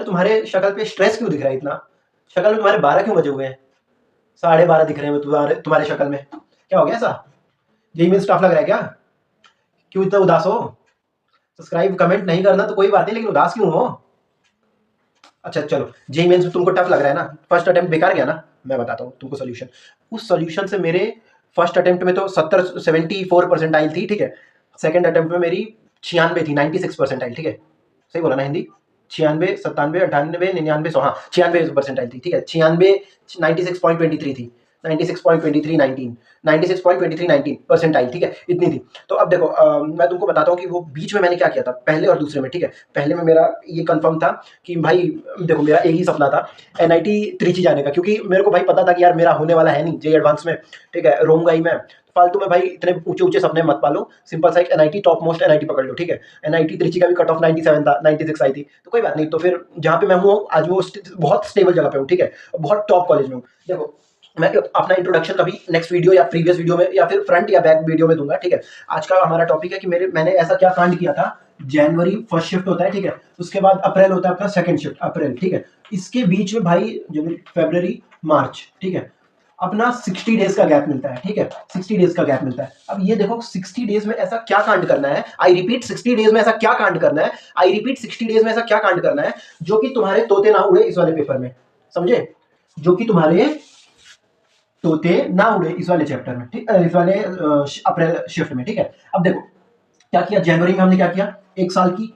तुम्हारे शक्ल पे स्ट्रेस क्यों दिख रहा है इतना? शक्ल में तुम्हारे 12 क्यों बजे हुए हैं? 12:30 दिख रहे हैं तुम्हारे शक्ल में। क्या हो गया ऐसा? जेईई मेंस टफ लग रहा है क्या? क्यों इतना उदास हो? सब्सक्राइब कमेंट नहीं करना तो कोई बात नहीं, लेकिन उदास क्यों हो? अच्छा चलो, जेईई मेंस तुमको टफ लग रहा है ना, फर्स्ट अटेम्प्ट बेकार गया ना। मैं बताता हूँ तुमको सोल्यूशन। उस सोल्यूशन से मेरे फर्स्ट अटेम्प्ट में तो 74 परसेंटाइल थी, ठीक है। सेकंड अटेम्प्ट में मेरी 96 थी, 96 परसेंटाइल, ठीक है। सही बोला ना हिंदी? 96, 97, 98, 99, 100, हाँ 96 परसेंटाइल थी, ठीक है। 96, 96.23 थी, 96.23, 19, 96.23, 19 परसेंटाइल, ठीक है, इतनी थी। तो अब देखो मैं तुमको बताता हूँ कि वो बीच में मैंने क्या किया था, पहले और दूसरे में, ठीक है। पहले में मेरा ये कंफर्म था कि भाई देखो मेरा एक ही सपना था एनआईटी त्रिची जाने का, क्योंकि मेरे को भाई पता था कि यार मेरा होने वाला है नहीं जेईई एडवांस में, ठीक है, रोऊंगा ही मैं। फालतू में भाई इतने ऊंचे ऊंचे सपने मत पालो, सिंपल सा एक एनआईटी टॉप मोस्ट एनआईटी पकड़ लो, ठीक है। एनआईटी त्रिची का भी कट ऑफ 97 था, 96 आई थी, तो कोई बात नहीं। तो फिर जहाँ पे मैं हूँ आज वो बहुत स्टेबल जगह पे हूँ, ठीक है, बहुत टॉप कॉलेज में हूँ। देखो मैं अपना इंट्रोडक्शन कभी नेक्स्ट वीडियो या प्रीवियस वीडियो में या फिर फ्रंट या बैक वीडियो में दूंगा, ठीक है। आज का हमारा टॉपिक है कि मैंने ऐसा क्या कांड किया था। जनवरी फर्स्ट शिफ्ट होता है, ठीक है, उसके बाद अप्रैल होता है अपना सेकंड शिफ्ट, अप्रैल, ठीक है। इसके बीच में भाई जनवरी, फरवरी, मार्च, ठीक है, अपना 60 डेज का गैप मिलता है, ठीक है, 60 डेज का गैप मिलता है। अब ये देखो 60 डेज में ऐसा क्या कांड करना है, आई रिपीट 60 डेज में ऐसा क्या कांड करना है, आई रिपीट 60 डेज में ऐसा क्या कांड करना है जो कि तुम्हारे तोते ना उड़े इस वाले पेपर में, समझे? जो कि तुम्हारे तोते ना उड़े इस वाले चैप्टर में, ठीक, इस वाले अप्रैल शिफ्ट में, ठीक है। अब देखो क्या किया जनवरी में, हमने क्या किया, एक साल की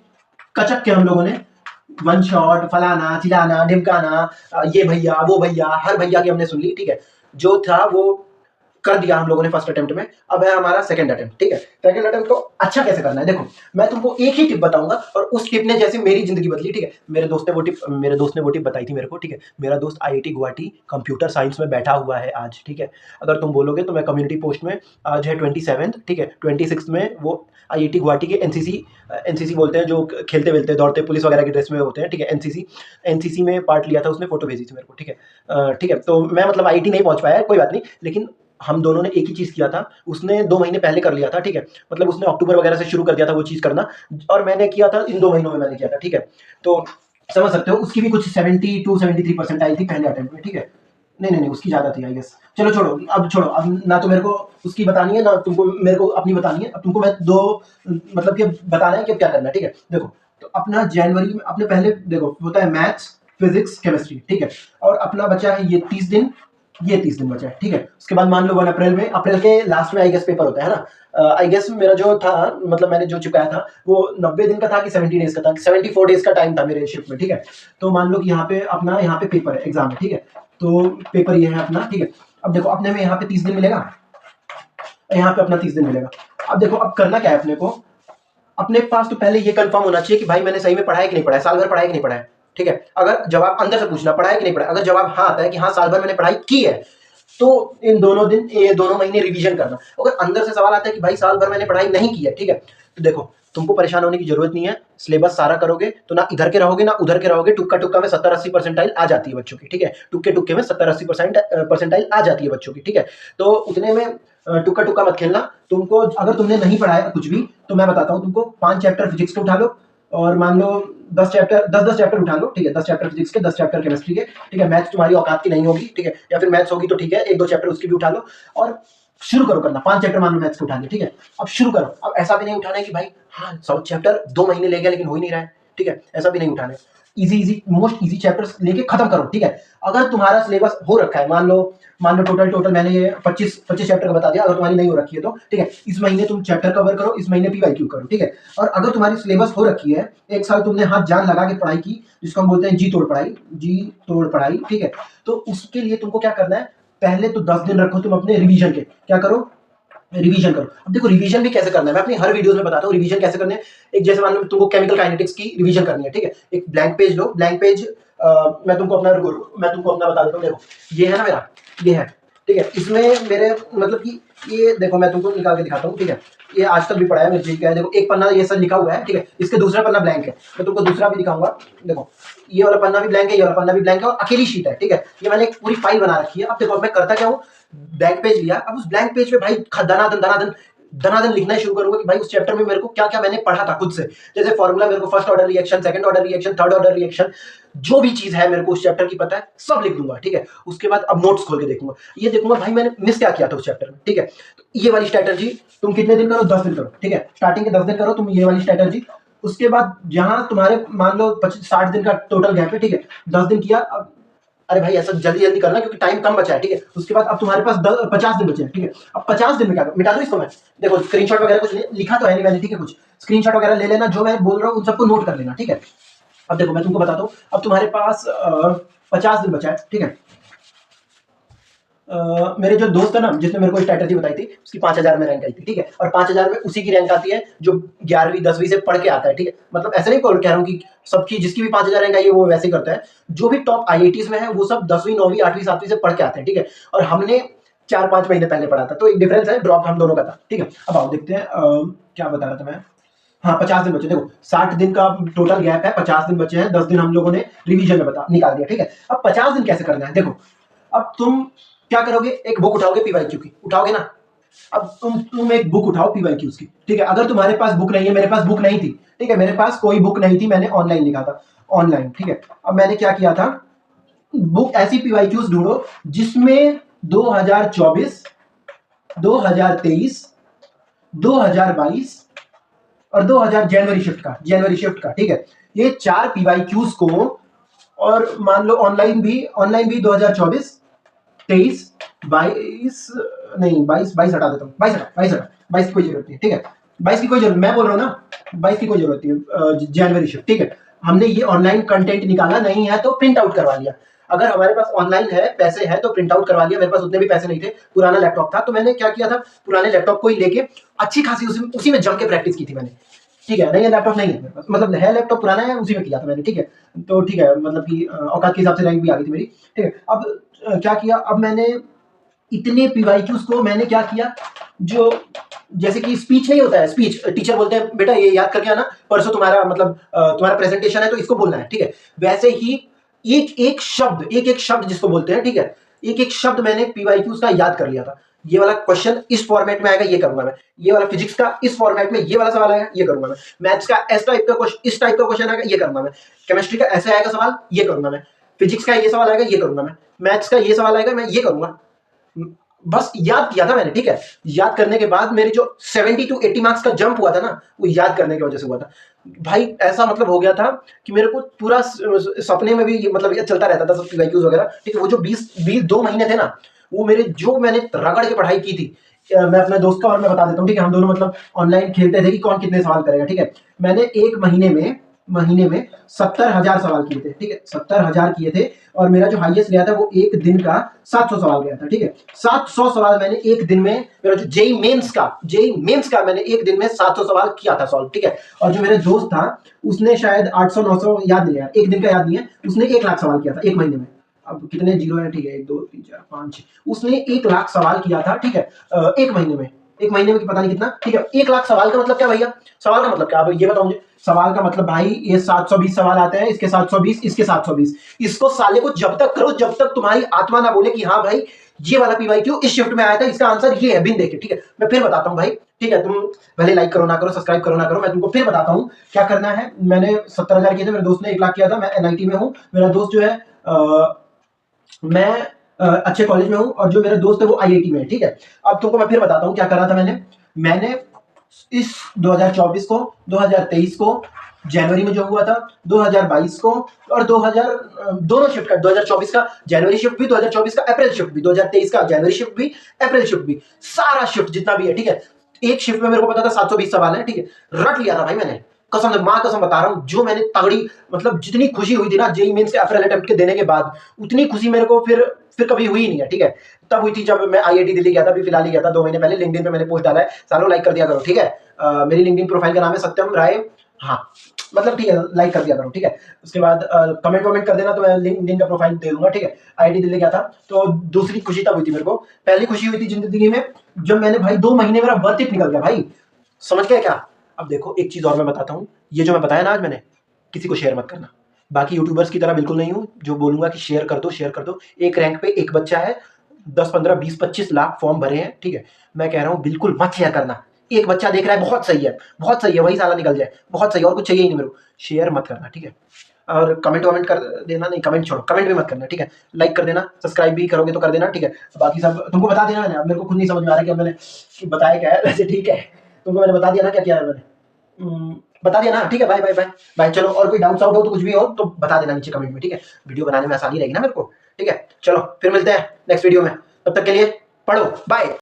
कचक के हम लोगों ने वन शॉट, फलाना चिलाना ढिमकाना, ये भैया वो भैया, हर भैया की हमने सुन ली, ठीक है। जो था वो कर दिया हम लोगों ने फर्स्ट अटेम्प्ट में। अब है हमारा सेकंड अटेम्प्ट, ठीक है। सेकंड अटेम्प्ट को अच्छा कैसे करना है, देखो मैं तुमको एक ही टिप बताऊंगा और उस टिप ने जैसे मेरी जिंदगी बदली, ठीक है। मेरे दोस्त ने वो टिप बताई थी मेरे को, ठीक है। मेरा दोस्त आईआईटी गुवाहाटी कंप्यूटर साइंस में बैठा हुआ है आज, ठीक है। अगर तुम बोलोगे तो मैं कम्युनिटी पोस्ट में आज है 27, ठीक है, 26 में वो आईआईटी गुवाहाटी के एनसीसी बोलते हैं जो खेलते वेलते दौड़ते पुलिस वगैरह की ड्रेस में होते हैं, ठीक है, एनसीसी में पार्ट लिया था उसने, फोटो भेजी थी मेरे को, ठीक है। ठीक है, तो मैं मतलब आईआईटी नहीं पहुंच पाया, कोई बात नहीं, लेकिन हम दोनों ने एक ही चीज़ किया था। उसने 2 महीने पहले कर लिया था, ठीक है, मतलब उसने अक्टूबर वगैरह से शुरू कर दिया था वो चीज़ करना, और मैंने किया था इन 2 महीनों में मैंने किया था, ठीक है। तो समझ सकते हो उसकी भी कुछ 72-73 परसेंट आई थी पहले अटेम्प्ट में, ठीक है। नहीं उसकी ज़्यादा थी आई गेस। चलो छोड़ो, अब छोड़ो, अब ना तो मेरे को उसकी बतानी है ना तुमको मेरे को अपनी बतानी है। अब तुमको मैं दो मतलब कि बताना है कि अब क्या करना है, ठीक है। देखो तो अपना जनवरी में अपने पहले देखो होता है मैथ्स, फिजिक्स, केमिस्ट्री, ठीक है, और अपना बचा है ये 30 दिन, ये 30 दिन बचा है, ठीक है। उसके बाद मान लो 1 अप्रैल में, अप्रैल के लास्ट में आई गेस पेपर होता है ना। आई गेस मेरा जो था मतलब मैंने जो चुकाया था वो 90 दिन का था कि 70 डेज का था, 74 डेज का टाइम था मेरे शिफ्ट में, ठीक है। तो मान लो कि यहाँ पे अपना यहाँ पे पेपर है, एग्जाम है, ठीक है। तो पेपर ये है अपना, ठीक है। अब देखो अपने में यहाँ पे 30 दिन मिलेगा, यहाँ पे अपना 30 दिन मिलेगा। अब देखो अब करना क्या है अपने को, अपने पास तो पहले ये कंफर्म होना चाहिए कि भाई मैंने सही में पढ़ा है कि नहीं पढ़ा है, साल भर पढ़ा है कि नहीं पढ़ा है, ठीक है। अगर जवाब अंदर से पूछना पढ़ा है कि नहीं पढ़ा, अगर जवाब हाँ आता है कि हाँ साल भर मैंने पढ़ाई की है, तो इन दोनों दिन ये दोनों महीने रिवीजन करना। अगर अंदर से सवाल आता है कि भाई साल भर मैंने पढ़ाई नहीं की है, ठीक है, तो देखो तुमको परेशान होने की जरूरत नहीं है। सिलेबस सारा करोगे तो ना इधर के रहोगे ना उधर के रहोगे, टुक्का टुक्का में 70-80 परसेंटाइल आ जाती है बच्चों की, ठीक है। टुक्के टुक्के में 70-80 परसेंटाइल आ जाती है बच्चों की, ठीक है। तो उतने में टुक्का टुक्का मत खेलना। तुमको अगर तुमने नहीं पढ़ाया कुछ भी तो मैं बताता हूँ तुमको, 5 चैप्टर फिजिक्स के उठा लो, और मान लो 10 चैप्टर उठा लो, ठीक है, 10 चैप्टर फिजिक्स के, 10 चैप्टर केमिस्ट्री के, ठीक है। मैथ्स तुम्हारी औकात की नहीं होगी, ठीक है, या फिर मैथ्स होगी तो ठीक है, 1-2 चैप्टर उसकी भी उठा लो और शुरू करो करना। 5 चैप्टर मान लो मैथ्स के उठा लिए, ठीक है। अब शुरू करो। अब ऐसा भी नहीं उठाना है कि भाई हाँ 100 चैप्टर 2 महीने ले गया लेकिन हो ही नहीं रहा है, ठीक है, ऐसा भी नहीं उठाना है। इजी मोस्ट इजी चैप्टर्स लेके खत्म करो, ठीक है। अगर तुम्हारा सिलेबस हो रखा है, मान लो टोटल मैंने ये 25 चैप्टर का बता दिया, अगर तुम्हारी नहीं हो रखी है तो ठीक है, इस महीने तुम चैप्टर कवर करो, इस महीने पीवाईक्यू करो, ठीक है। और अगर तुम्हारी सिलेबस हो रखी है, एक साल तुमने हाथ जान लगा के पढ़ाई की, जिसको हम बोलते हैं जी तोड़ पढ़ाई, ठीक है, तो उसके लिए तुमको क्या करना है, पहले तो 10 दिन रखो तुम अपने रिवीजन के, क्या करो, रिवीजन करो। अब देखो रिवीजन भी कैसे करना है, मैं अपनी हर वीडियोस में बताता हूँ रिवीजन कैसे करने हैं। एक जैसे मान लो तुमको केमिकल काइनेटिक्स की रिवीजन करनी है, ठीक है, एक ब्लैंक पेज लो, ब्लैंक पेज मैं तुमको अपना बता देता हूँ। देखो ये है ना मेरा, ये है, ठीक है, इसमें मेरे मतलब कि ये देखो मैं तुमको निकाल के दिखाता हूँ, ठीक है। ये आज तक भी पढ़ा है मेरे जी का है, देखो एक पन्ना ये सब लिखा हुआ है, ठीक है, इसके दूसरा पन्ना ब्लैंक है, मैं तुमको दूसरा भी दिखाऊंगा। देखो ये वाला पन्ना भी ब्लैंक है, ये वाला पन्ना भी ब्लैंक है, और अकेली शीट है, ठीक है। ये मैंने एक पूरी फाइल बना रखी है। अब देखो मैं करता क्या हूँ, ब्लैंक पेज लिया, अब उस ब्लैंक पेज पे भाई दनादन लिखना शुरू करूंगा कि भाई उस चैप्टर में मेरे को क्या क्या मैंने पढ़ा था खुद से। जैसे फॉर्मूला मेरे को first order reaction, second order reaction, third order reaction, जो भी चीज है मेरे को उस चैप्टर की पता है सब लिख दूंगा, ठीक है। उसके बाद अब नोट्स खोल के देखूंगा, ये देखूंगा भाई मैंने मिस क्या किया था उस चैप्टर में, ठीक है। तो ये वाली स्ट्रैटेजी तुम कितने दिन करो, 10 दिन करो, ठीक है। स्टार्टिंग के 10 दिन करो तुम ये वाली स्ट्रैटेजी। उसके बाद जहां तुम्हारे मान लो 60 दिन का टोटल गैप है, ठीक है, 10 दिन किया। अब अरे भाई ऐसा जल्दी जल्दी करना क्योंकि टाइम कम बचा है, ठीक है। उसके बाद अब तुम्हारे पास 50 दिन बचे हैं, ठीक है। अब 50 दिन में क्या मिटा दो इसको मैं, देखो स्क्रीनशॉट वगैरह कुछ लिखा तो है नहीं मैंने, ठीक है। कुछ स्क्रीनशॉट वगैरह ले लेना, जो मैं बोल रहा हूँ उन सबको नोट कर लेना, ठीक है। अब देखो मैं तुमको बताता हूँ, अब तुम्हारे पास 50 दिन बचा है, ठीक है। मेरे जो दोस्त है ना जिसने मेरे को स्ट्रैटेजी बताई थी, उसकी 5000 में रैंक आई थी, ठीक है। और 5000 में उसी की रैंक आती है जो 11वीं 10वीं से पढ़ के आता है, ठीक है। मतलब ऐसे नहीं कह रहा हूँ कि सबकी जिसकी भी 5000 रैंक आई है वो वैसे ही करता है। जो भी टॉप IITs में है वो सब 10वीं 9वीं 8वीं 7वीं से पढ़ के आते हैं, ठीक है। और हमने 4-5 महीने पहले पढ़ा था, तो एक डिफरेंस है, ड्रॉप हम दोनों का था, ठीक है। अब आओ देखते हैं क्या बता रहा था मैं। हाँ 50 दिन बचे, देखो 60 दिन का टोटल गैप है, 50 दिन बचे हैं, 10 दिन हम लोगों ने रिवीजन में बता निकाल दिया, ठीक है। अब 50 दिन कैसे करना है, देखो अब तुम क्या करोगे, एक बुक उठाओगे PYQ की, उठाओगे ना। अब तुम एक बुक उठाओ PYQs की, ठीक है। अगर तुम्हारे पास बुक नहीं है, मेरे पास बुक नहीं थी, ठीक है, मेरे पास कोई बुक नहीं थी, मैंने ऑनलाइन लिखा था, ऑनलाइन, ठीक है। अब मैंने क्या किया था, बुक ऐसी PYQs ढूंढो जिसमें 2024, 2023, 2022 और 2000 जनवरी शिफ्ट का, ठीक है। ये 4 PYQs को, और मान लो ऑनलाइन भी 2024, 23, 22, नहीं 22 हटा देता हूँ, 22 की कोई जरूरत नहीं, ठीक है। 22 की कोई जरूरत, मैं बोल रहा हूँ ना 22 की कोई जरूरत नहीं, जनवरी शिफ्ट, ठीक है। हमने ये ऑनलाइन कंटेंट निकाला, नहीं है तो प्रिंट आउट करवा लिया। अगर हमारे पास ऑनलाइन है, पैसे हैं, तो प्रिंट आउट करवा लिया। मेरे पास उतने भी पैसे नहीं थे, पुराना लैपटॉप था, तो मैंने क्या किया था, पुराने लैपटॉप को ही लेके अच्छी खासी उसी में जम के प्रैक्टिस की थी मैंने, ठीक है। नहीं है लैपटॉप, नहीं है मेरे पास, मतलब है लैपटॉप पुराना है, उसी में किया था मैंने, ठीक है। तो ठीक है, मतलब कि औकात के हिसाब से रैंक भी आ गई थी मेरी, ठीक है। अब क्या किया, अब मैंने इतने PYQs को मैंने क्या किया, जो जैसे कि स्पीच नहीं होता है, स्पीच टीचर बोलते हैं बेटा ये याद करके आना, परसों तुम्हारा मतलब तुम्हारा प्रेजेंटेशन है तो इसको बोलना है, ठीक है। वैसे ही एक एक शब्द जिसको बोलते हैं, ठीक है, एक एक शब्द मैंने PYQs का याद कर लिया था। ये वाला क्वेश्चन इस फॉर्मेट में आएगा, ये करूंगा मैं। ये वाला फिजिक्स का इस फॉर्मेट में ये वाला सवाल आएगा, ये करूंगा मैं। मैथ्स का इस टाइप का क्वेश्चन आएगा, ये करूंगा मैं। केमिस्ट्री का ऐसे आएगा सवाल, ये करूंगा मैं। फिजिक्स का ये सवाल आएगा, ये करूंगा मैं। मैथ्स का ये सवाल आएगा, मैं ये करूंगा। बस याद किया था मैंने, ठीक है। याद करने के बाद मेरे जो 70 to 80 मार्क्स का जंप हुआ था ना, वो याद करने की वजह से हुआ था भाई। ऐसा मतलब हो गया था कि मेरे को पूरा सपने में भी मतलब ये चलता रहता था सब PYQs वगैरह, ठीक है। वो जो 2 महीने थे ना, वो मेरे जो मैंने रगड़ के पढ़ाई की थी। मैं अपने दोस्त का और मैं बता देता हूँ, ठीक है। हम दोनों मतलब ऑनलाइन खेलते थे कि कौन कितने सवाल करेगा, ठीक है। मैंने एक महीने में 70,000 सवाल किए थे, ठीक है, 70,000 किए थे। और मेरा जो हाईएस्ट गया था वो एक दिन का 700 सवाल गया था, ठीक है। 700 सवाल मैंने एक दिन में, मेरा जो जेई मेंस का मैंने एक दिन में 700 सवाल किया था सॉल्व, ठीक है। और जो मेरे दोस्त था उसने शायद 800 900, याद नहीं है, एक दिन का याद नहीं है, उसने 1 लाख सवाल किया था एक महीने में। अब कितने जीरो है, ठीक है, 1 2 3 4 5 6, उसने 1 लाख सवाल किया था, ठीक है, एक महीने में। एक महीने में पता नहीं कितना, ठीक है। 1 लाख सवाल का मतलब क्या भैया, सवाल का मतलब क्या, अब ये बताओ मुझे। सवाल का मतलब भाई ये 720 सवाल आते हैं, इसके 720, इसके 720, इसको साले को जब तक करो जब तक तुम्हारी आत्मा ना बोले कि हाँ भाई ये वाला PYQ इस शिफ्ट में आया था, इसका आंसर ये है, बिन देखे, ठीक है। मैं फिर बताता हूँ भाई, ठीक है। तुम भले लाइक करो ना करो, सब्सक्राइब करो ना करो, मैं तुमको फिर बताता हूँ क्या करना है। मैंने 70,000 किए थे, मेरे दोस्त ने 1 लाख किया था। मैं NIT में हूँ, मेरा दोस्त जो है मैं अच्छे कॉलेज में हूँ, और जो मेरा दोस्त है वो IIT में है, ठीक है। अब तुमको मैं फिर बताता हूँ क्या करा था मैंने इस 2024 को, 2023 को, जनवरी में जो हुआ था, 2022 को, और 2000 दोनों शिफ्ट का, 2024 का जनवरी शिफ्ट भी, 2024 का अप्रैल शिफ्ट भी, 2023 का जनवरी शिफ्ट भी, अप्रैल शिफ्ट भी, सारा शिफ्ट जितना भी है, ठीक है। एक शिफ्ट में मेरे को पता था 720 सवाल है, ठीक है। रट लिया था भाई मैंने, कसम मां कसम बता रहा हूँ। जो मैंने तगड़ी, मतलब जितनी खुशी हुई थी ना जेईई मेंस के अप्रैल अटेम्प्ट के देने के बाद, उतनी खुशी मेरे को फिर कभी हुई नहीं है, ठीक है। तब हुई थी जब मैं IIT दिल्ली गया था, अभी फिलहाल ही गया था 2 महीने पहले। लिंक्डइन पे मैंने पोस्ट डाला है, सालों लाइक कर दिया करो, ठीक है। मेरी लिंक्डइन प्रोफाइल का नाम है सत्यम राय, हाँ मतलब ठीक है, लाइक कर दिया करो, ठीक है। उसके बाद कमेंट कर देना, तो मैं लिंक्डइन का प्रोफाइल दे दूंगा, ठीक है। IIT दिल्ली गया था, तो दूसरी खुशी तब हुई थी मेरे को। पहली खुशी हुई थी जिंदगी में जब मैंने भाई 2 महीने मेरा वर्थ इट निकल गया भाई, समझ गया क्या। अब देखो एक चीज और मैं बताता हूँ, ये जो मैं बताया ना आज मैंने, किसी को शेयर मत करना। बाकी यूट्यूबर्स की तरह बिल्कुल नहीं हूँ जो बोलूंगा कि शेयर कर दो। एक रैंक पे एक बच्चा है, 10 15 20 25 लाख फॉर्म भरे हैं, ठीक है। मैं कह रहा हूँ बिल्कुल मत शेयर करना। एक बच्चा देख रहा है, बहुत सही है, वही साला निकल जाए, बहुत सही, और कुछ चाहिए ही नहीं मेरे को, शेयर मत करना, ठीक है। और कमेंट वमेंट कर देना, नहीं कमेंट छोड़ो, कमेंट भी मत करना, ठीक है। लाइक कर देना, सब्सक्राइब भी करोगे तो कर देना, ठीक है। बाकी सब तुमको बता देना मैंने, अब मेरे को खुद नहीं समझ में आ रहा कि अब मैंने कि बताया क्या है वैसे, ठीक है। तुमको मैंने बता दिया ना क्या क्या है मैंने, बता दिया ना, ठीक है। Bye bye bye bye. चलो, और कोई डाउट्स आउट हो तो कुछ भी हो तो बता देना नीचे कमेंट में, ठीक है। वीडियो बनाने में आसानी रहेगी ना मेरे को, ठीक है। चलो फिर मिलते हैं नेक्स्ट वीडियो में, तब तक के लिए पढ़ो, बाय।